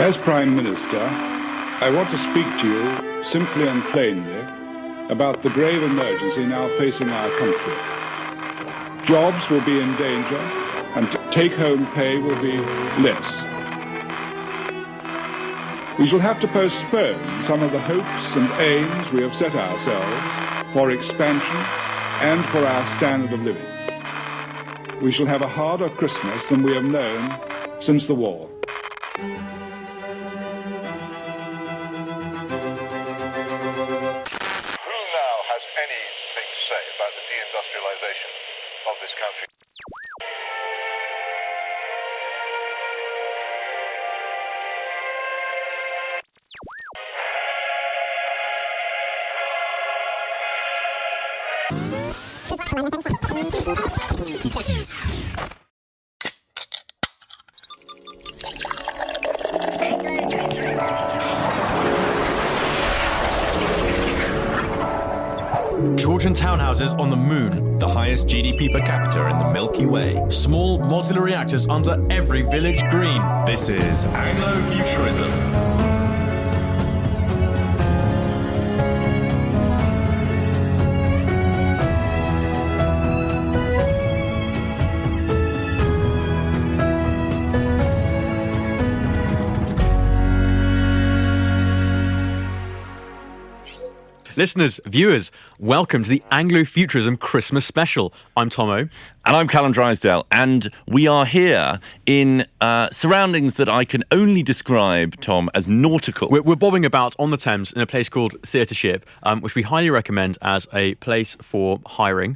As Prime Minister, I want to speak to you simply and plainly about the grave emergency now facing our country. Jobs will be in danger and take-home pay will be less. We shall have to postpone some of the hopes and aims we have set ourselves for expansion and for our standard of living. We shall have a harder Christmas than we have known since the war. About the de-industrialization of this country. Georgian townhouses on the moon, the highest GDP per capita in the Milky Way. Small modular reactors under every village green. This is Anglofuturism. Listeners, viewers, welcome to the Anglofuturism Christmas special. I'm Tomo. And I'm Calum Drysdale, and we are here in surroundings that I can only describe, Tom, as nautical. We're bobbing about on the Thames in a place called Theatre Ship, which we highly recommend as a place for hiring,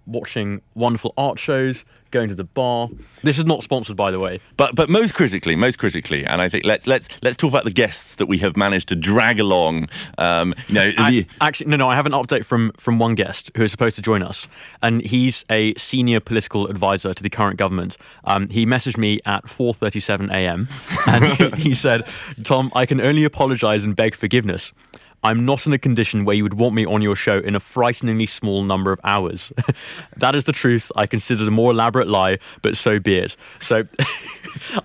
watching wonderful art shows, going to the bar. This is not sponsored, by the way. But most critically, and I think let's talk about the guests that we have managed to drag along. Actually, no, I have an update from one guest who is supposed to join us, and he's a senior political advisor to the current government. He messaged me at 4:37 a.m. and he said, "Tom, I can only apologise and beg forgiveness. I'm not in a condition where you would want me on your show in a frighteningly small number of hours. That is the truth. I considered a more elaborate lie, but so be it." So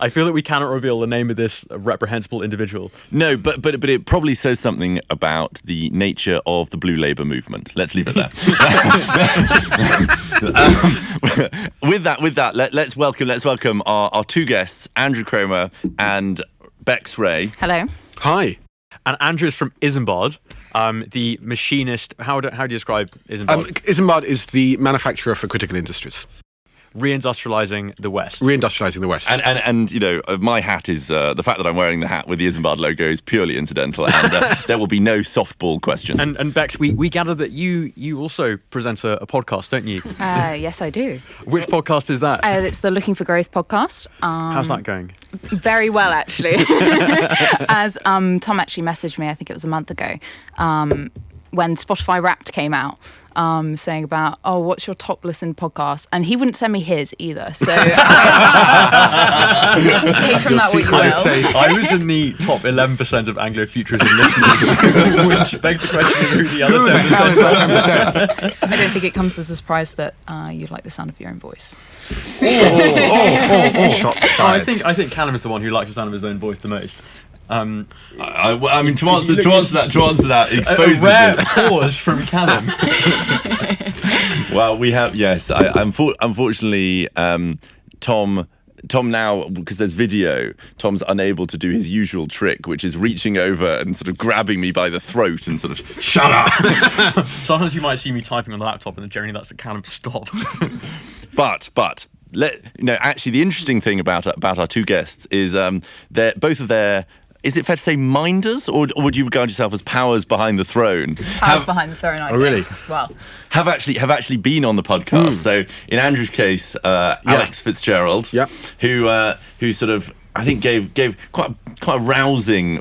I feel that we cannot reveal the name of this reprehensible individual. No, but it probably says something about the nature of the Blue Labour movement. Let's leave it there. With that, let's welcome our two guests, Andrew Kramer and Rebecca Wray. Hello. Hi. And Andrew is from Isembard, the machinist. How do you describe Isembard? Isembard is the manufacturer for critical industries. Re-industrializing the West. Re-industrializing the West. And you know, my hat is the fact that I'm wearing the hat with the Isembard logo is purely incidental, and there will be no softball question. And Bex, we gather that you also present a podcast, don't you? Yes, I do. Which podcast is that? It's the Looking for Growth podcast. How's that going? Very well, actually. As Tom actually messaged me, I think it was a month ago, when Spotify Wrapped came out. Saying about, what's your top listened podcast? And he wouldn't send me his either. So take from that what you will. I was in the top 11% of Anglofuturism listeners, which begs the question of who the other 10%. I don't think it comes as a surprise that you like the sound of your own voice. Shots fired. I think Calum is the one who likes the sound of his own voice the most. I mean, to answer that, exposes a rare pause from Calum. Well, we have, yes. Unfortunately, Tom now, because there's video, Tom's unable to do his usual trick, which is reaching over and sort of grabbing me by the throat and sort of, shut up! Sometimes you might see me typing on the laptop, and then generally that's a Calum stop. But actually, the interesting thing about our two guests is both of their. Is it fair to say minders, or would you regard yourself as powers behind the throne? Powers behind the throne, I think. Really? Well, have actually been on the podcast. So in Andrew's case, Alex Fitzgerald, who sort of I think gave quite a rousing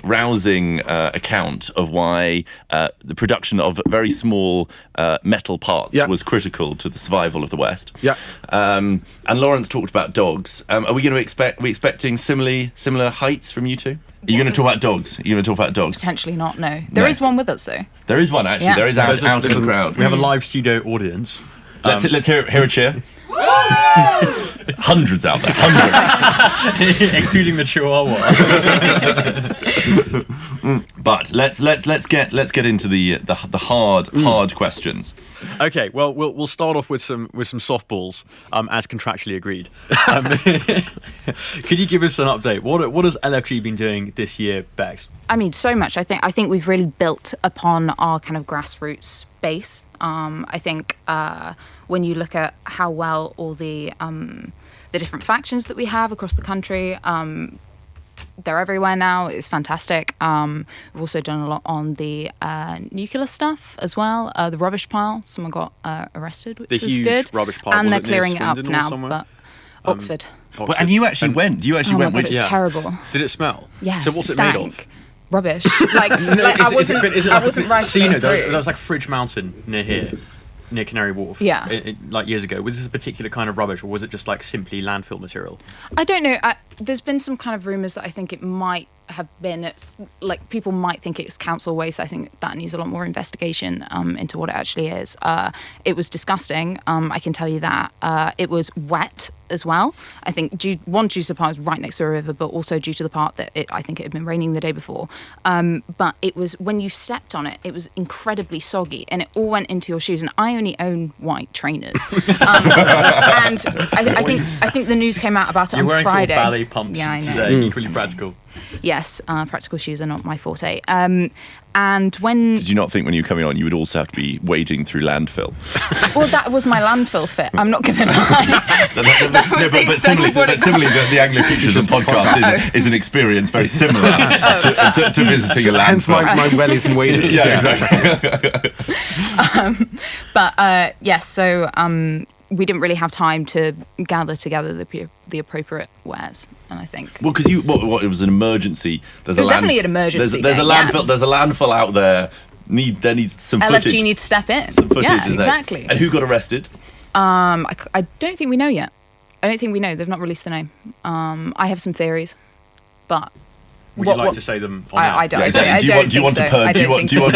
account of why the production of very small metal parts was critical to the survival of the West. Yeah. And Lawrence talked about dogs. Are we going to expecting similar heights from you two? Are you going to talk about dogs? Potentially not, no. There is one with us, though. There is one, actually. Yeah. There is out in the crowd. We have a live studio audience. Let's hear a cheer. Hundreds out there, hundreds. Including the Chihuahua. But let's get into the hard questions. Okay, well, we'll start off with some softballs, as contractually agreed. Could you give us an update? What has LFG been doing this year, Bex? I mean, so much. I think we've really built upon our kind of grassroots base. I think when you look at how well all the different factions that we have across the country, they're everywhere now. It's fantastic. We've also done a lot on the nuclear stuff as well. The rubbish pile, someone got arrested, which was huge good. Rubbish pile. And Was they're it near clearing it up Swindon or now. somewhere? But Oxford. Well, and you actually went. You actually Oh my went. God, Which, it's terrible. Did it smell? Yes, So what's it stank. made of? Rubbish. Like I wasn't right. So there through. was like Fridge Mountain near here, near Canary Wharf. Yeah. Like years ago. Was this a particular kind of rubbish, or was it just like simply landfill material? I don't know. There's been some kind of rumours that I think it might have been. It's like people might think it's council waste. I think that needs a lot more investigation into what it actually is. It was disgusting. I can tell you that. It was wet as well. I think due to the part was right next to a river, but also due to the part that I think it had been raining the day before. But it was, when you stepped on it, it was incredibly soggy, and it all went into your shoes. And I only own white trainers, and I think the news came out about it You're on wearing Friday. sort of ballet pumps today, equally practical. Yes, practical shoes are not my forte. And when... Did you not think when you were coming on you would also have to be wading through landfill? Well, that was my landfill fit. I'm not going to lie. But similarly, the Anglofuturism podcast is an experience very similar to visiting a landfill. Hence my wellies and waders. Yeah, exactly. But yes, so we didn't really have time to gather together the appropriate wares, and I think. Well, because it was an emergency. There's definitely an emergency. There's a thing, landfill. yeah. There's a landfill out there. There needs some footage. LFG needs to step in. Some footage, yeah, isn't exactly. And who got arrested? I don't think we know yet. I don't think we know. They've not released the name. I have some theories, but. Would you like to say them on I air? don't. Yeah, exactly. Do you want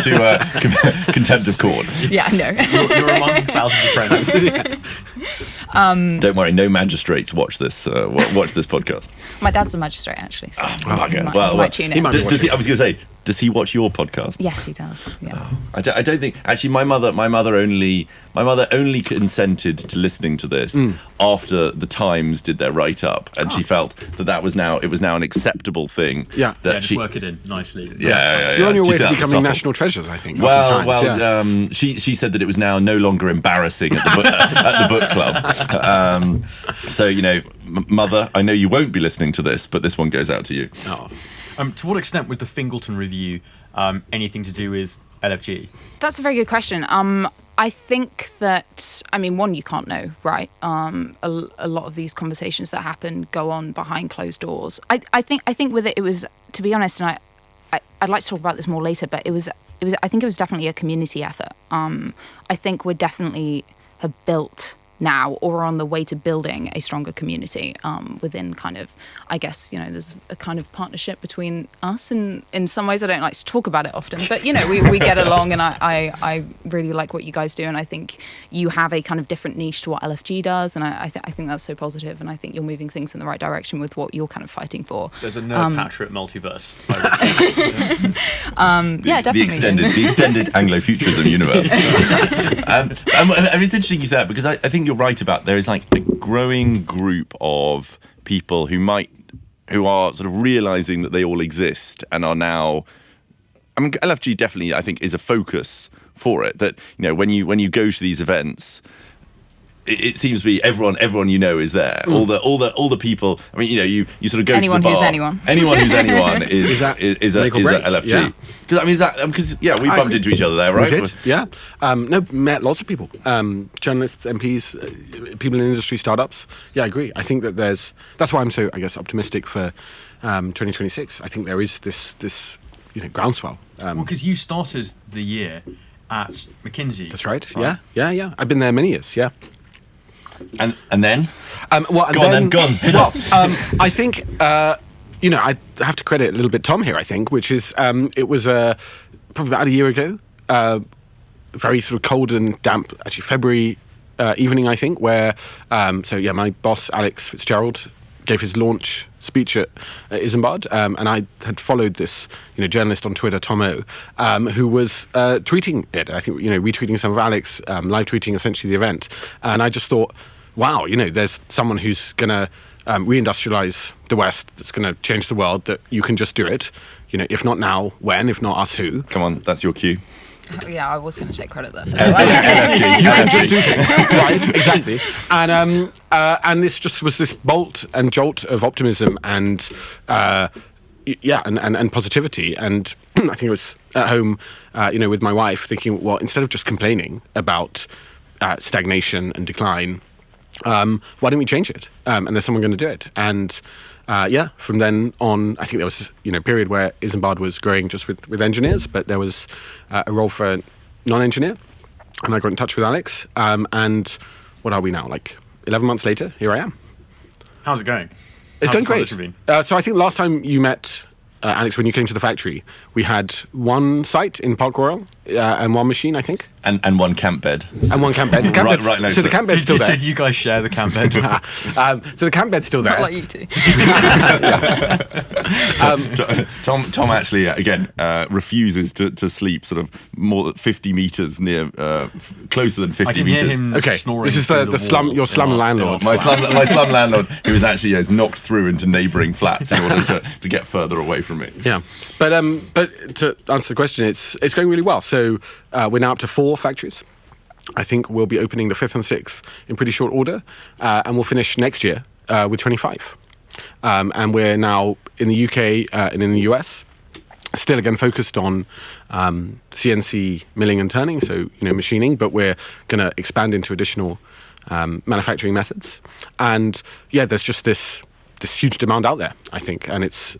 to contempt of court? Yeah, no. You're among thousands of friends. Don't worry, no magistrates watch this. Watch this podcast. My dad's a magistrate, actually. So he might tune in. might be Does he? I was going to say, does he watch your podcast? Yes, he does. Yeah. I don't think. Actually, my mother only consented to listening to this after the Times did their write up, and she felt that was now an acceptable thing. Yeah. That Just she. work it in nicely. Yeah. You're on your She way said to that was becoming subtle. national treasures, I think. after Times, She said that it was now no longer embarrassing at the book club. So mother, I know you won't be listening to this, but this one goes out to you. Oh. To what extent was the Fingleton review anything to do with LFG? That's a very good question. I think that, one, you can't know, right? A lot of these conversations that happen go on behind closed doors. I think with it was, to be honest, and I'd like to talk about this more later, but I think it was definitely a community effort. I think we definitely have built now, or are on the way to building a stronger community within kind of, I guess, there's a kind of partnership between us, and in some ways I don't like to talk about it often, but we get along, and I really like what you guys do, and I think you have a kind of different niche to what LFG does, and I think that's so positive, and I think you're moving things in the right direction with what you're kind of fighting for. There's a nerd patriot multiverse. Yeah, definitely. The extended Anglofuturism universe. It's interesting you say that, because I think you're right about there is like a growing group of people who are sort of realizing that they all exist and are now. LFG definitely, I think, is a focus for it. That when you go to these events, it seems to be everyone is there. All the people. You sort of go anyone to the bar. Who's anyone. Anyone who's anyone is a LFG. Yeah. Because we bumped into each other there, right? We did, yeah. Met lots of people, journalists, MPs, people in industry, startups. Yeah, I agree. I think that that's why I'm so, I guess, optimistic for 2026. I think there is this groundswell. Because you started the year at McKinsey. That's right. Yeah. I've been there many years. Yeah. And then? Go on. Well, I think, I have to credit a little bit Tom here, I think, which is, it was probably about a year ago, very sort of cold and damp, actually February evening, I think, where my boss Alex Fitzgerald gave his launch speech at Isembard, and I had followed this journalist on Twitter, Tomo, who was tweeting it. I think retweeting some of Alex, live tweeting essentially the event, and I just thought, wow, there's someone who's going to reindustrialize the West, that's going to change the world. That you can just do it. If not now, when? If not us, who? Come on, that's your cue. Yeah, I was going to take credit there. For You can just do things, right? Exactly. And this just was this bolt and jolt of optimism and positivity. And I think it was at home, with my wife, thinking, well, instead of just complaining about stagnation and decline, why don't we change it? And there's someone going to do it. And from then on, I think there was a period where Isembard was growing just with engineers, but there was a role for a non-engineer, and I got in touch with Alex. And what are we now? Like 11 months later, here I am. How's it going? It's going great. Been? So I think last time you met Alex, when you came to the factory, we had one site in Park Royal and one machine, I think. And one camp bed. And one camp bed. The camp bed's, so the camp bed's still there. Did you guys share the camp bed? So the camp bed's still there. Not like you two. Tom actually, again, refuses to sleep sort of more than 50 metres near, closer than 50 metres. Okay, this is the slum, your slum landlord. My slum landlord, who is actually has knocked through into neighbouring flats in order to get further away from me. Yeah, but to answer the question, it's going really well. So we're now up to 4 factories. I think we'll be opening the 5th and 6th in pretty short order, and we'll finish next year with 25. And we're now in the UK and in the US, still again focused on CNC milling and turning, so machining, but we're going to expand into additional manufacturing methods. And there's just this huge demand out there, I think, and it's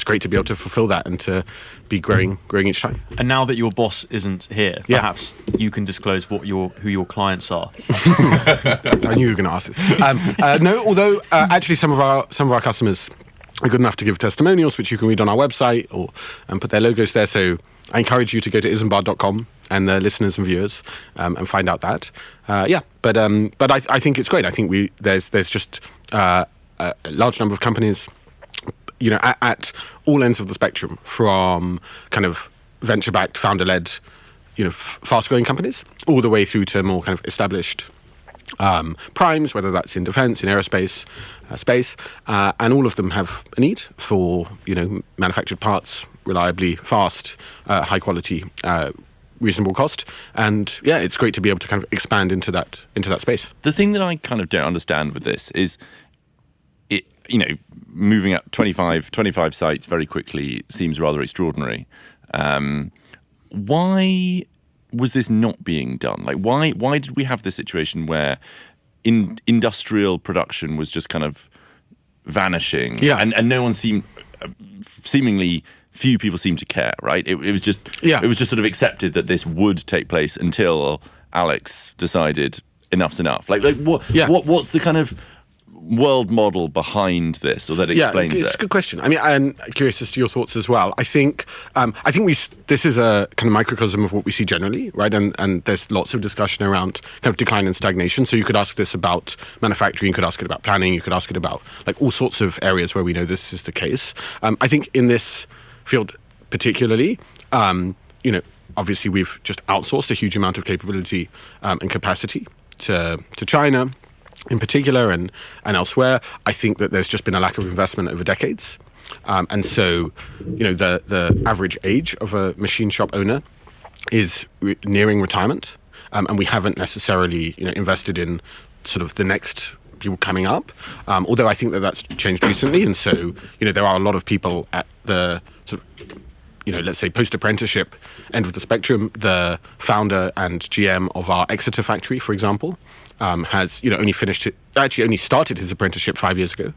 great to be able to fulfill that and to be growing each time. And now that your boss isn't here, perhaps you can disclose who your clients are. I knew you were going to ask this. No, although actually some of our customers are good enough to give testimonials, which you can read on our website and put their logos there. So I encourage you to go to isembard.com and the listeners and viewers and find out that. But I think it's great. I think there's just a large number of companies, at all ends of the spectrum, from kind of venture-backed, founder-led, fast-growing companies, all the way through to more kind of established primes, whether that's in defence, in aerospace, space, and all of them have a need for manufactured parts, reliably, fast, high quality, reasonable cost, and it's great to be able to kind of expand into that space. The thing that I kind of don't understand with this is, moving up 25 sites very quickly seems rather extraordinary. Why was this not being done? Like, why did we have this situation where industrial production was just kind of vanishing? Yeah. And no one seemingly few people seemed to care, right? It was just sort of accepted that this would take place until Alex decided enough's enough. What's the kind of world model behind this, or that explains it? It's a good question. I mean, I'm curious as to your thoughts as well. I think this is a kind of microcosm of what we see generally, right? And there's lots of discussion around kind of decline and stagnation. So you could ask this about manufacturing, you could ask it about planning, you could ask it about like all sorts of areas where we know this is the case. I think in this field particularly, obviously we've just outsourced a huge amount of capability and capacity to China in particular and elsewhere. I think that there's just been a lack of investment over decades. And so, the average age of a machine shop owner is nearing retirement. And we haven't necessarily, invested in sort of the next people coming up. Although I think that that's changed recently. And so, there are a lot of people at the sort of, let's say post-apprenticeship end of the spectrum. The founder and GM of our Exeter factory, for example, has only started his apprenticeship 5 years ago,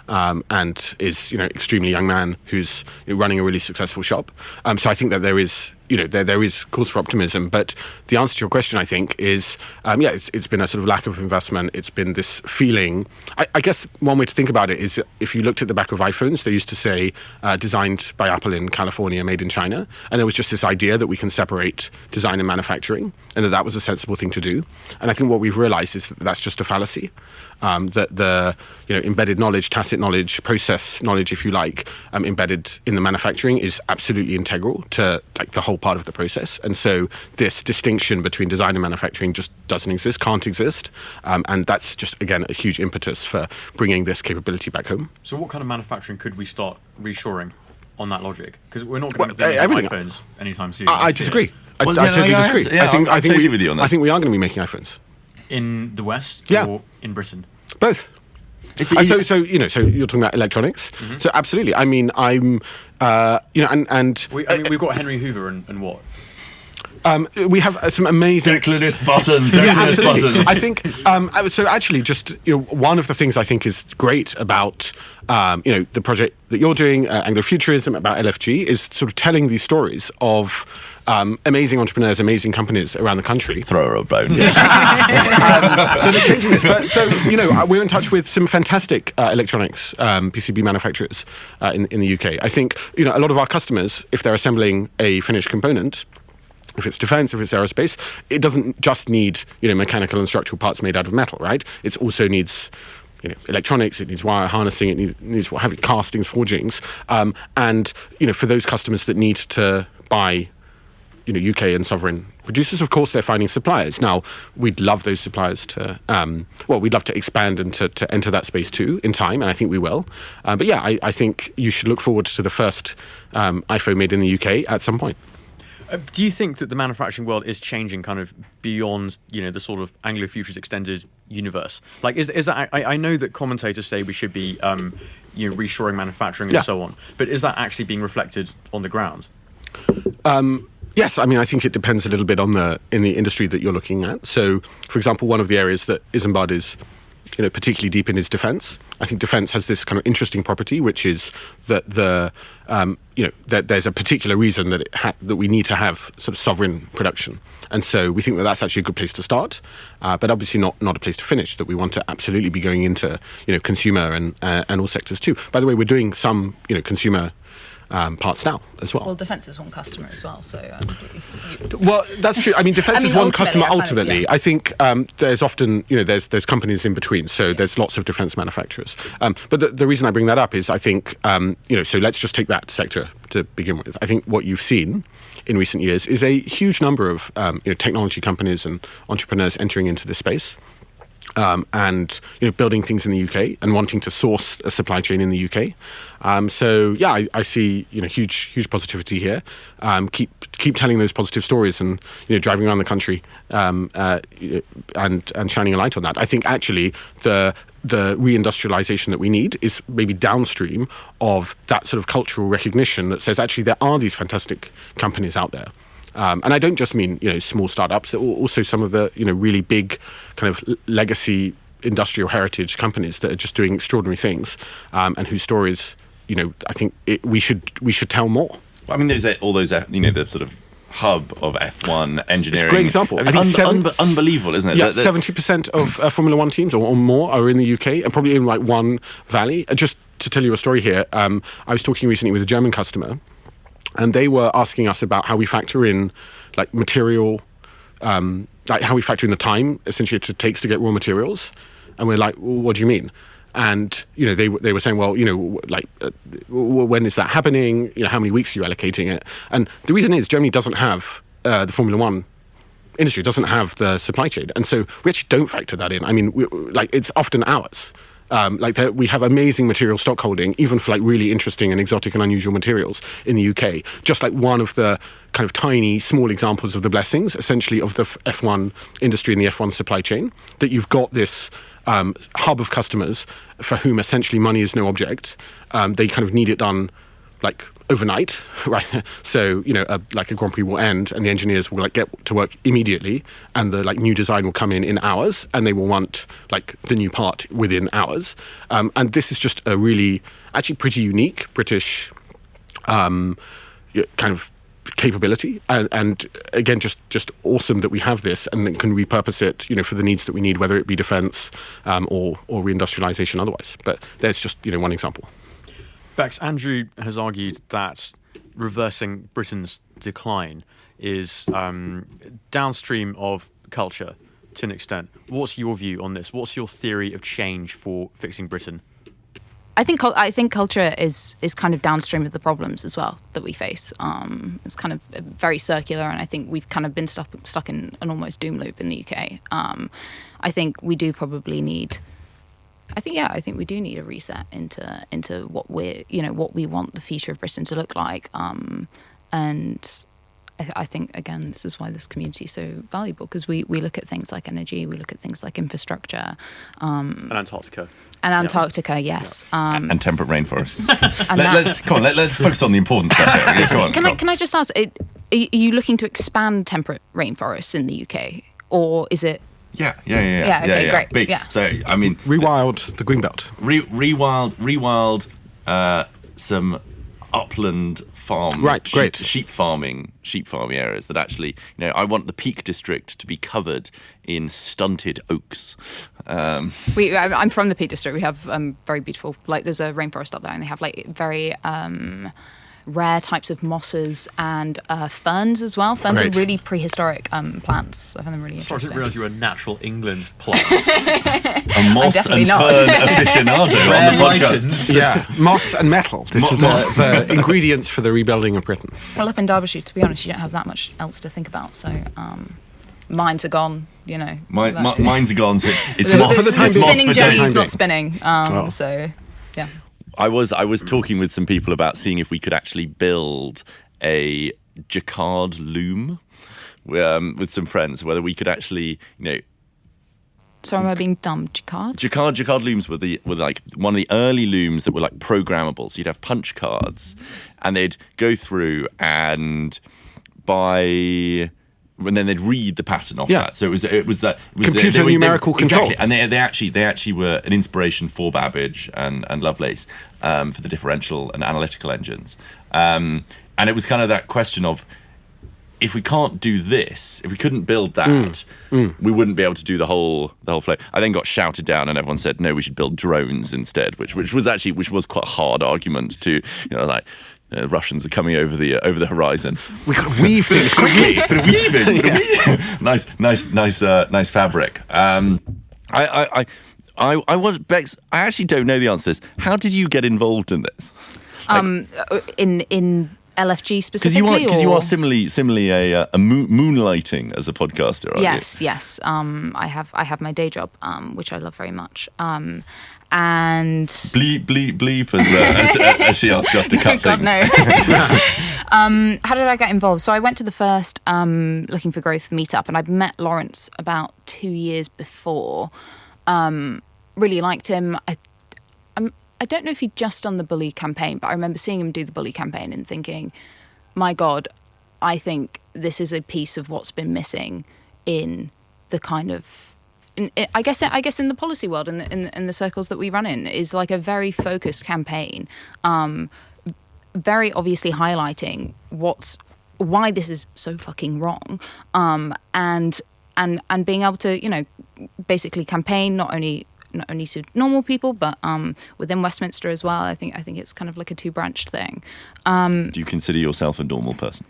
and is extremely young man who's running a really successful shop. So I think that there is there is cause for optimism. But the answer to your question, I think, is it's been a sort of lack of investment. It's been this feeling. I guess one way to think about it is if you looked at the back of iPhones, they used to say designed by Apple in California, made in China, and there was just this idea that we can separate design and manufacturing, and that was a sensible thing to do. And I think what we've realized is that that's just a fallacy. That the embedded knowledge, tacit knowledge, process knowledge, if you like, embedded in the manufacturing is absolutely integral to the whole part of the process. And so this distinction between design and manufacturing just doesn't exist, can't exist, and that's just again a huge impetus for bringing this capability back home. So what kind of manufacturing could we start reshoring on that logic? Because we're not going to be making iPhones anytime soon. I disagree. I totally disagree. I think with you on that. I think we are going to be making iPhones in the West or in Britain. Both. So you're talking about electronics. Mm-hmm. So absolutely. I mean, I'm, we've got Henry Hoover and what? We have some amazing declinist button. I think so. Actually, just one of the things I think is great about the project that you're doing, Anglofuturism, about LFG, is sort of telling these stories of amazing entrepreneurs, amazing companies around the country. Throw her a bone. That are changing this. But so we're in touch with some fantastic electronics PCB manufacturers in the UK. I think a lot of our customers, if they're assembling a finished component, if it's defense, if it's aerospace, it doesn't just need mechanical and structural parts made out of metal, right? It also needs electronics, it needs wire harnessing, it needs what have you, castings, forgings, and for those customers that need to buy UK and sovereign producers, of course, they're finding suppliers. Now, we'd love those suppliers to, we'd love to expand and to enter that space too in time, and I think we will. But yeah, I think you should look forward to the first iPhone made in the UK at some point. Do you think that the manufacturing world is changing kind of beyond, the sort of Anglo-Futures extended universe? Like, is that, I know that commentators say we should be, reshoring manufacturing and so on, but is that actually being reflected on the ground? Yes, I mean, I think it depends a little bit in the industry that you're looking at. So, for example, one of the areas that Isembard is, particularly deep in is defense. I think defense has this kind of interesting property, which is that that there's a particular reason that that we need to have sort of sovereign production, and so we think that that's actually a good place to start, but obviously not a place to finish. That we want to absolutely be going into consumer and all sectors too. By the way, we're doing some consumer parts now as well. Well, defence is one customer as well, so... well, that's true. I mean, defence is one customer ultimately. I think there's often, there's companies in between, so there's lots of defence manufacturers. But the reason I bring that up is I think, so let's just take that sector to begin with. I think what you've seen in recent years is a huge number of technology companies and entrepreneurs entering into this space. And building things in the UK and wanting to source a supply chain in the UK. So yeah, I see huge positivity here. Keep telling those positive stories and driving around the country and shining a light on that. I think actually the re-industrialization that we need is maybe downstream of that sort of cultural recognition that says actually there are these fantastic companies out there. And I don't just mean small startups, also some of the really big kind of legacy industrial heritage companies that are just doing extraordinary things, and whose stories I think we should tell more. I mean, there's all those the sort of hub of F1 engineering. It's a great example. I think unbelievable, isn't it? Yeah, 70% of Formula One teams or more are in the UK, and probably in one valley. Just to tell you a story here, I was talking recently with a German customer. And they were asking us about how we factor in material, how we factor in the time essentially it takes to get raw materials. And we're like, well, what do you mean? And they were saying, well, when is that happening? How many weeks are you allocating it? And the reason is Germany doesn't have the Formula One industry, doesn't have the supply chain, and so we actually don't factor that in. I mean, it's often hours. We have amazing material stockholding, even for really interesting and exotic and unusual materials in the UK. Just one of the kind of tiny, small examples of the blessings, essentially, of the F1 industry and the F1 supply chain, that you've got this hub of customers for whom essentially money is no object. They kind of need it done overnight, right? So, like a Grand Prix will end and the engineers will get to work immediately and the new design will come in hours and they will want the new part within hours. And this is just a really, actually pretty unique British kind of capability. And again, just awesome that we have this and then can repurpose it, for the needs that we need, whether it be defence or reindustrialisation otherwise. But there's just, one example. Bex, Andrew has argued that reversing Britain's decline is downstream of culture to an extent. What's your view on this? What's your theory of change for fixing Britain? I think culture is kind of downstream of the problems as well that we face. It's kind of very circular, and I think we've kind of been stuck in an almost doom loop in the UK. I think we do probably need. I think we do need a reset into what what we want the future of Britain to look like. And I think, again, this is why this community is so valuable, because we look at things like energy, we look at things like infrastructure. And Antarctica. Yes. And temperate rainforests. Let's focus on the important stuff here. Can I just ask, are you looking to expand temperate rainforests in the UK? Or is it... Yeah. Okay, great. Big. Yeah. So, I mean... Rewild the Greenbelt. Rewild some upland farm, great. sheep farming areas that actually, I want the Peak District to be covered in stunted oaks. I'm from the Peak District. We have very beautiful, there's a rainforest up there, and they have very rare types of mosses and ferns as well. Ferns are really prehistoric plants. I find them really interesting. Sorry, I didn't realise you were a natural England plant. A moss and fern aficionado on the podcast. Yeah, moss and metal. This is the ingredients for the rebuilding of Britain. Well, up in Derbyshire, to be honest, you don't have that much else to think about. So mines are gone, Mines are gone, so it's moss. For the time being. Spinning jelly's not spinning. So, yeah. I was talking with some people about seeing if we could actually build a jacquard loom with some friends, whether we could actually, Sorry, am I being dumb? Jacquard? Jacquard looms were one of the early looms that were programmable. So you'd have punch cards, and they'd go through and then they'd read the pattern off that. So it was computer numerical control. Exactly, and they actually were an inspiration for Babbage and Lovelace for the differential and analytical engines. And it was kind of that question of, if we can't do this, if we couldn't build that, we wouldn't be able to do the whole flow. I then got shouted down, and everyone said, no, we should build drones instead, which was quite a hard argument to, Russians are coming over the horizon. We got to weave things quickly. Nice fabric. I actually don't know the answer to this. How did you get involved in this? In LFG specifically, because you are similarly a moonlighting as a podcaster, aren't you? Yes. I have my day job, which I love very much. And bleep as she asked us to cut God, things. No. How did I get involved? So I went to the first Looking for Growth meetup, and I'd met Lawrence about 2 years before. Really liked him. I don't know if he'd just done the bully campaign, but I remember seeing him do the bully campaign and thinking, my God, I think this is a piece of what's been missing in the kind of, I guess in the policy world, in the circles that we run in, is a very focused campaign, very obviously highlighting why this is so fucking wrong, and being able to basically campaign not only to normal people, but within Westminster as well. I think it's kind of like a two-branched thing. Do you consider yourself a normal person?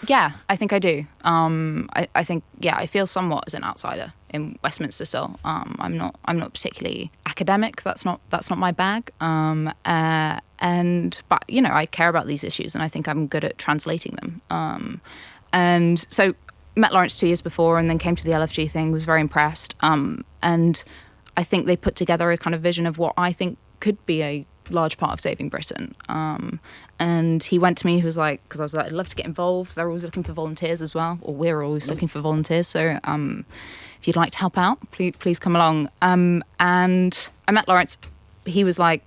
Yeah, I think I do. I think I feel somewhat as an outsider in Westminster still. I'm not particularly academic. That's not my bag. But I care about these issues, and I think I'm good at translating them. And so met Lawrence 2 years before, and then came to the LFG thing, was very impressed. And I think they put together a kind of vision of what I think could be a large part of saving Britain. And he went to me, he was like, because I was like, I'd love to get involved. They're always looking for volunteers as well, or we're always looking for volunteers. So if you'd like to help out, please come along. And I met Lawrence. He was like,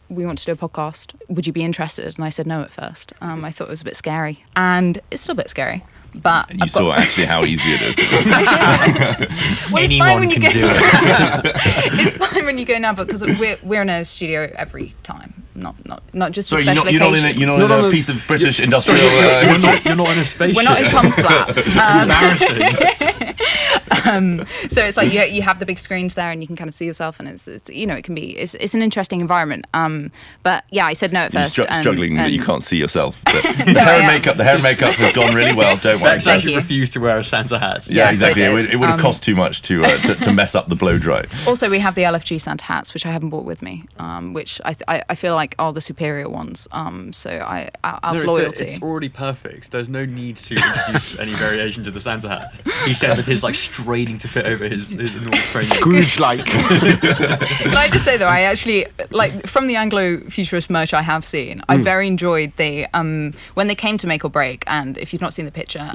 we want to do a podcast. Would you be interested? And I said no at first. I thought it was a bit scary, and it's still a bit scary. But you saw actually how easy it is. Well, it's Anyone fine when you can go. do it. It's fine when you go now, because we're in a studio every time, not just for Sorry, special you're not in occasions. a piece of British industrial. You're not in a spaceship. We're not in Tom's flat. Embarrassing. So it's like you have the big screens there, and you can kind of see yourself, and it's it can be it's an interesting environment. But yeah, I said no at first. Struggling that you can't see yourself. The No, hair I and am. makeup. The hair and makeup has gone really well. Don't worry. Bex actually refused to wear a Santa hat. Yeah, Yes, exactly. I It did. would have cost too much to mess up the blow dry. Also, we have the LFG Santa hats, which I haven't bought with me, which I feel like are the superior ones. So I have loyalty. It's already perfect. There's no need to introduce any variation to the Santa hat. He said with his straining to fit over his enormous training. Scrooge-like. Can I just say though, I actually from the Anglofuturist merch I have seen, I very enjoyed the when they came to Make or Break, and if you've not seen the picture,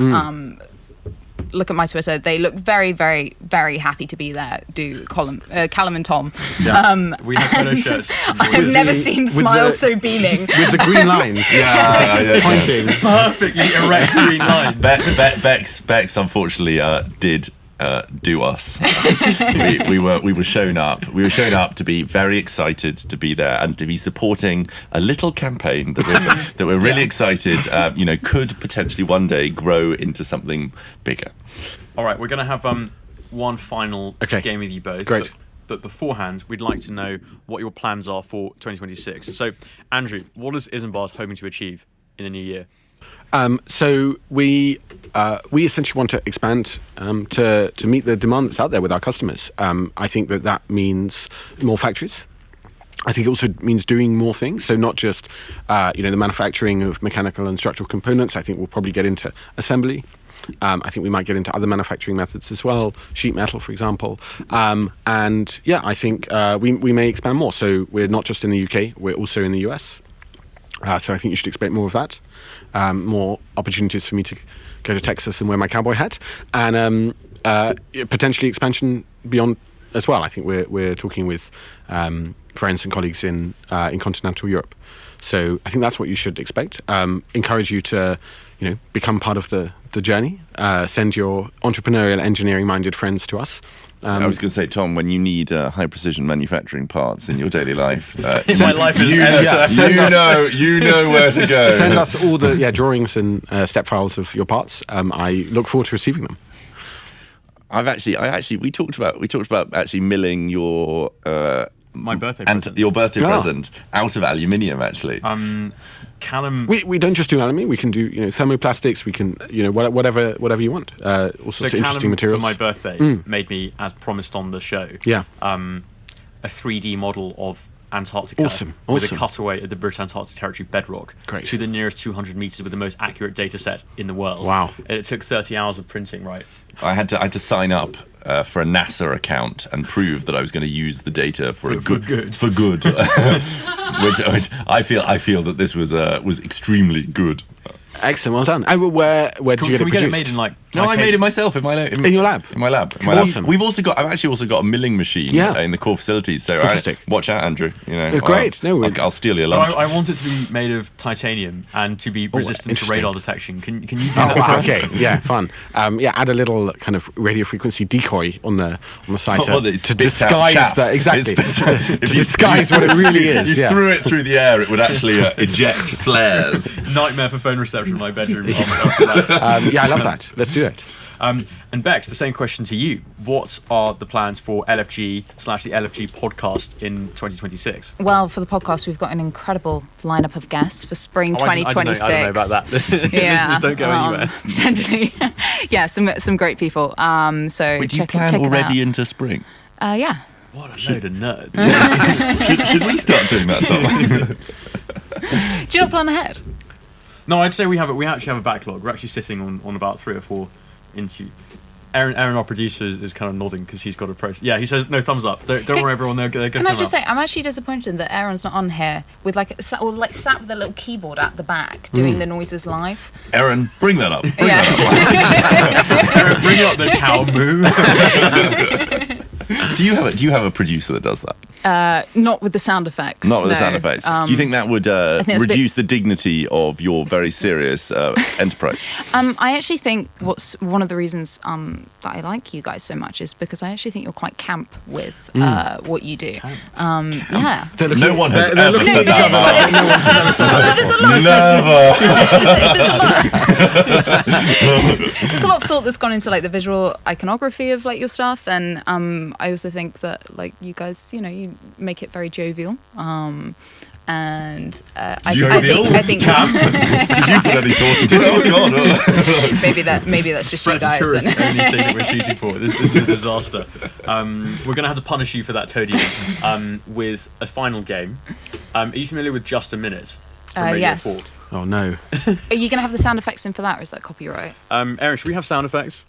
look at my Twitter. They look very, very, very happy to be there. Do Calum and Tom. Yeah. We have photo shirts. I've never seen smiles so beaming. With the green lines. Pointing. Perfectly erect green line. Bex unfortunately did do us. we were shown up. We were shown up to be very excited to be there and to be supporting a little campaign that we're really excited. Could potentially one day grow into something bigger. All right, we're going to have one final game with you both. Great. But beforehand, we'd like to know what your plans are for 2026. So, Andrew, what is Isembard hoping to achieve in the new year? So we essentially want to expand to meet the demand that's out there with our customers. I think that means more factories. I think it also means doing more things. So not just the manufacturing of mechanical and structural components. I think we'll probably get into assembly. I think we might get into other manufacturing methods as well, sheet metal, for example. I think we may expand more. So we're not just in the UK, we're also in the US. So I think you should expect more of that. More opportunities for me to go to Texas and wear my cowboy hat, and potentially expansion beyond as well. I think we're talking with friends and colleagues in continental Europe. So I think that's what you should expect. Encourage you to become part of the journey. Send your entrepreneurial, engineering-minded friends to us. I was going to say, Tom, when you need high precision manufacturing parts in your daily life, My life is you know where to go. Send us all the drawings and step files of your parts. I look forward to receiving them. We talked about actually milling your My birthday and present. your birthday present out of aluminium. Actually, Calum. We don't just do aluminium. We can do thermoplastics. We can whatever you want. All sorts of interesting Calum, materials. for my birthday, made me, as promised on the show, a 3D model of Antarctica with a cutaway of the British Antarctic Territory bedrock to the nearest 200 meters with the most accurate data set in the world. Wow! And it took 30 hours of printing. Right. I had to sign up for a NASA account and prove that I was going to use the data for good. Which I feel that this was extremely good. Excellent, well done. Where did you get it produced? Can we get it made in No, I made it myself in my lab. In your lab? In my lab. Awesome. I've actually also got a milling machine in the core facilities. So watch out, Andrew. Great. I'll steal your lunch. I want it to be made of titanium and to be resistant to radar detection. Can you do that? Wow, okay, yeah, fun. Add a little kind of radio frequency decoy on the side to disguise that exactly. To disguise what it really is. If you threw it through the air, it would actually eject flares. Nightmare for phone reception in my bedroom. I love that. Let's do it. And Bex, the same question to you. What are the plans for LFG / the LFG podcast in 2026? Well, for the podcast, we've got an incredible lineup of guests for spring 2026. I don't know about that. Yeah, Listeners don't go anywhere. Potentially. Yeah, some great people. So do you check plan it already out. into spring? Yeah. What a load of nerds. should we start doing that, Tom? Do you not plan ahead? No, I'd say we actually have a backlog. We're actually sitting on about 3 or 4 into. Aaron, our producer, is kind of nodding because he's got a process. Yeah, he says no thumbs up. Don't worry, everyone. They're going to come Can I just up. say, I'm actually disappointed that Aaron's not on here with sat with a little keyboard at the back doing the noises live. Aaron, bring that up. Bring up the cow moo. Do you have a producer that does that? Not with the sound effects. Not with no. the sound effects. Do you think that would reduce the dignity of your very serious enterprise? I actually think what's one of the reasons that I like you guys so much is because I actually think you're quite camp with what you do. Yeah. No one has ever said that. There's a lot of thought that's gone into like the visual iconography of like your stuff, and I also think that like you guys, you make it very jovial. And I think Cam? Did you put any thought into it? Oh God! maybe that's just you guys. The only thing that we're shooting for. This is a disaster. We're going to have to punish you for that, Toadie, with a final game. Are you familiar with Just a Minute from Radio yes. 4? Oh no. Are you going to have the sound effects in for that, or is that copyright? Aaron, should we have sound effects?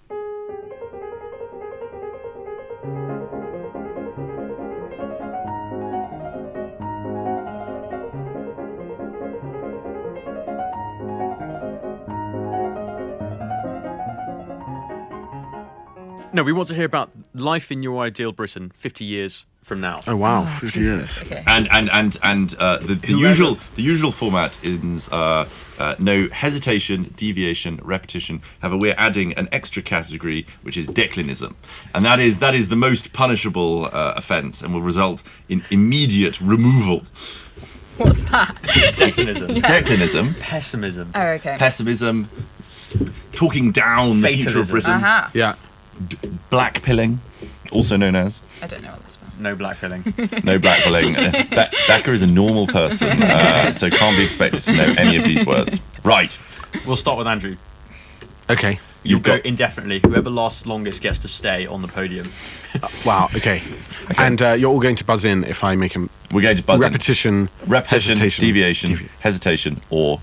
No, we want to hear about life in your ideal Britain 50 years from now. Oh wow, 50 years. Okay. And the usual format is no hesitation, deviation, repetition. However, we're adding an extra category, which is declinism, and that is the most punishable offence, and will result in immediate removal. What's that? Declinism. Declinism. Pessimism. Oh, okay. Pessimism. Talking down the future of Fatalism. Britain. Yeah. Black pilling, also known as. I don't know what that's about. No blackfilling. No blackpilling. Becca is a normal person, so can't be expected to know any of these words. Right. We'll start with Andrew. Okay. You'll go indefinitely. Whoever lasts longest gets to stay on the podium. Wow. Okay. And you're all going to buzz in if I make a We're going to buzz repetition, hesitation, deviation, hesitation, or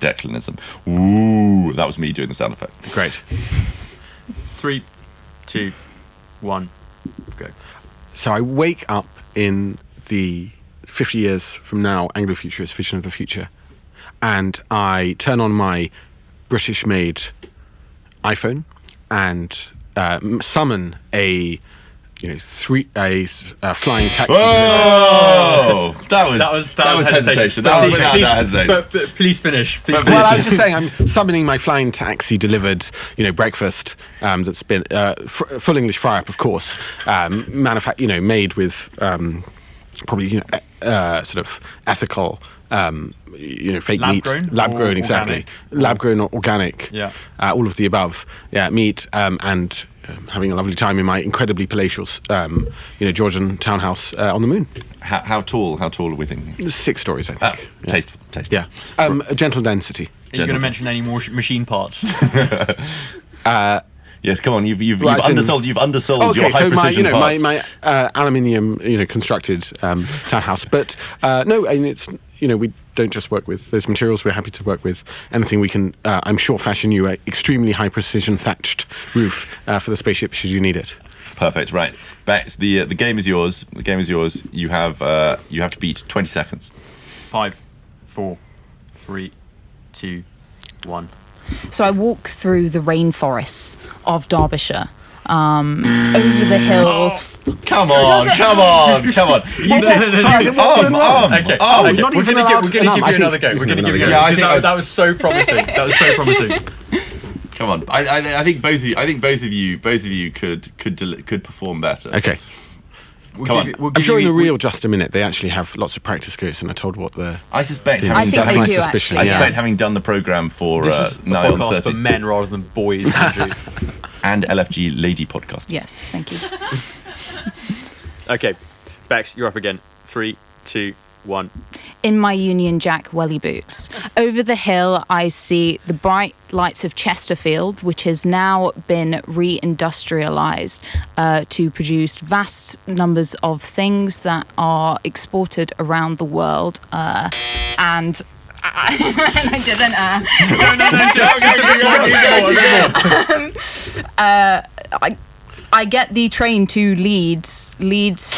declinism. Ooh, that was me doing the sound effect. Great. 3, 2, 1, go. So I wake up in the 50 years from now Anglofuturist vision of the future, and I turn on my British-made iPhone and summon a flying taxi. Oh, that was hesitation. That was hesitation. But please finish. Well, I was just saying, I'm summoning my flying taxi delivered, breakfast that's been full English fry up, of course, made with probably sort of ethical. Fake lab meat, grown, lab-grown, exactly, lab-grown, organic, all of the above, meat, and having a lovely time in my incredibly palatial, Georgian townhouse on the moon. How tall are we thinking? 6 stories, I think. Tasteful. Yeah, a gentle density. Are you going to mention any more machine parts? Yes, come on. You've undersold your high precision parts. my aluminium constructed townhouse, but no, and it's we don't just work with those materials. We're happy to work with anything we can. I'm sure fashion you a extremely high precision thatched roof for the spaceship should you need it. Perfect. Right, Bex. The game is yours. The game is yours. You have to beat 20 seconds. 5, 4, 3, 2, 1. So I walk through the rainforests of Derbyshire, over the hills. Come on! Okay. We're going to give you another go. That was so promising. Come on! I think both of you could perform better. Okay. I'm sure in the real Just a Minute they actually have lots of practice goes, and I told what the. I suspect. I think that's they my do, suspicion. I suspect having done the program for this is a 9 on podcast 30 for men rather than boys. Andrew. and LFG lady podcasters. Yes, thank you. Okay, Bex, you're up again. 3, 2, 1. In my Union Jack welly boots. Over the hill, I see the bright lights of Chesterfield, which has now been re-industrialized to produce vast numbers of things that are exported around the world. And I didn't. I get the train to Leeds. Leeds.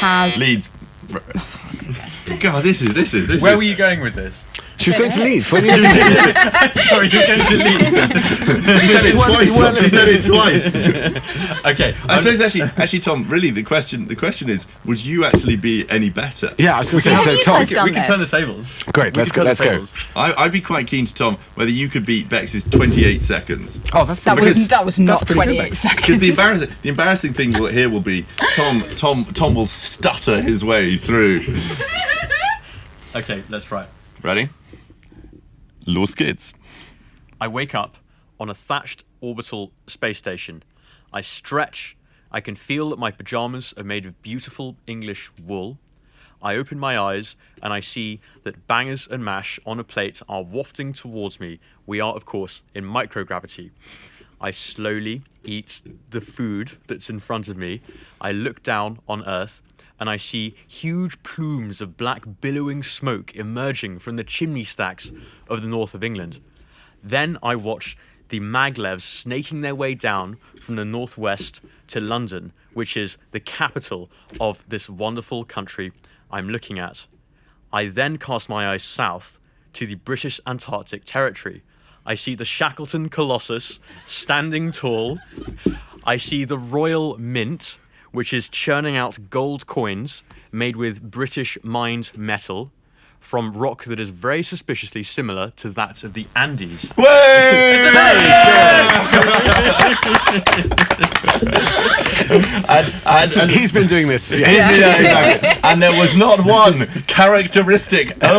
God, this is. Where were you going with this? She was going to Leeds. When Sorry, you're going to Leeds. She said it twice. Tom. She said it twice. Okay. I suppose actually, Tom. Really, the question is, would you actually be any better? Yeah, I was going to say. Have So, you Tom, guys done We can turn the this? tables. great. Let's go. I'd be quite keen to Tom whether you could beat Bex's 28 seconds. Oh, that's That was not pretty good, 28 seconds. Because the embarrassing thing here will be Tom will stutter his way through. Okay, let's try it. Ready? Los geht's. I wake up on a thatched orbital space station. I stretch. I can feel that my pajamas are made of beautiful English wool. I open my eyes and I see that bangers and mash on a plate are wafting towards me. We are, of course, in microgravity. I slowly eat the food that's in front of me. I look down on Earth and I see huge plumes of black billowing smoke emerging from the chimney stacks of the north of England. Then I watch the maglevs snaking their way down from the northwest to London, which is the capital of this wonderful country I'm looking at. I then cast my eyes south to the British Antarctic Territory. I see the Shackleton Colossus standing tall. I see the Royal Mint, which is churning out gold coins made with British mined metal from rock that is very suspiciously similar to that of the Andes. And He's been doing this. and there was not one characteristic in there.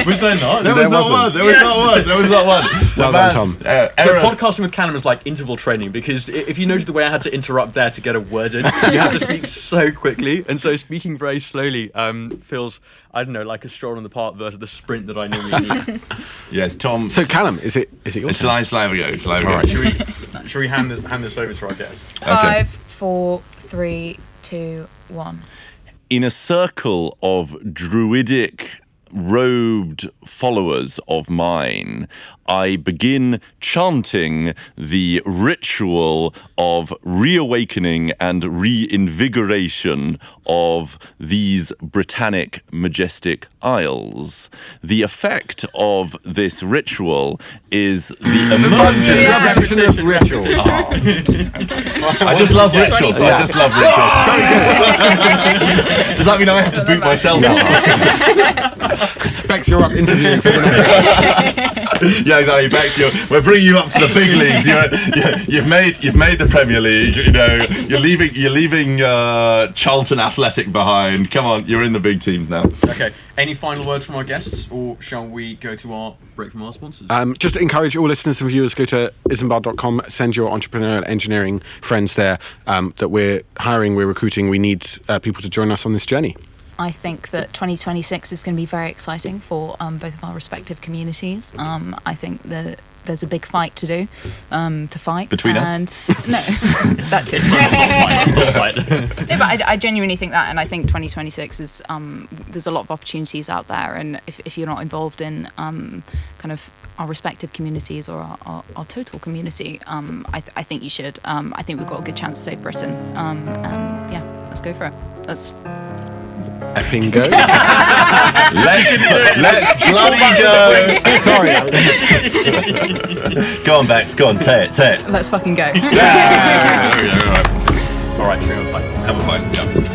Was there not? There was not one. Well done, Tom. So podcasting with Calum is like interval training, because if you notice the way I had to interrupt there to get a word in, you have to speak so quickly, and so speaking very slowly feels, I don't know, like a stroll in the park versus the sprint that I normally need. Yes, Tom. So, Callum, is it your turn? Shall I have a go? All right. Should we hand this over to our guest? 5, 4, 3, 2, 1. In a circle of druidic robed followers of mine, I begin chanting the ritual of reawakening and reinvigoration of these Britannic majestic isles. The effect of this ritual is the emergence. Repetition of ritual. I just love rituals. I just love rituals. Does that mean I have to boot myself out? Bex, you're up interviewing for the next. Yeah, exactly. Bex, we're bringing you up to the big leagues. You've made the Premier League. You know, you're leaving Charlton Athletic behind. Come on, you're in the big teams now. Okay. Any final words from our guests, or shall we go to our break from our sponsors? Just to encourage all listeners and viewers, go to isembard.com, send your entrepreneurial engineering friends there, that we're hiring, we're recruiting, we need people to join us on this journey. I think that 2026 is going to be very exciting for both of our respective communities. I think that there's a big fight to do, to fight. Between us? No, that too. Fight. No, but I genuinely think that, and I think 2026 is, there's a lot of opportunities out there, and if you're not involved in kind of our respective communities or our total community, I think you should. I think we've got a good chance to save Britain. And yeah, let's go for it. Let's effing go. Let's bloody go. Sorry. Go on, Bex. Go on, say it. let's fucking go. Yeah. All right, sure. Have a fight. Yeah.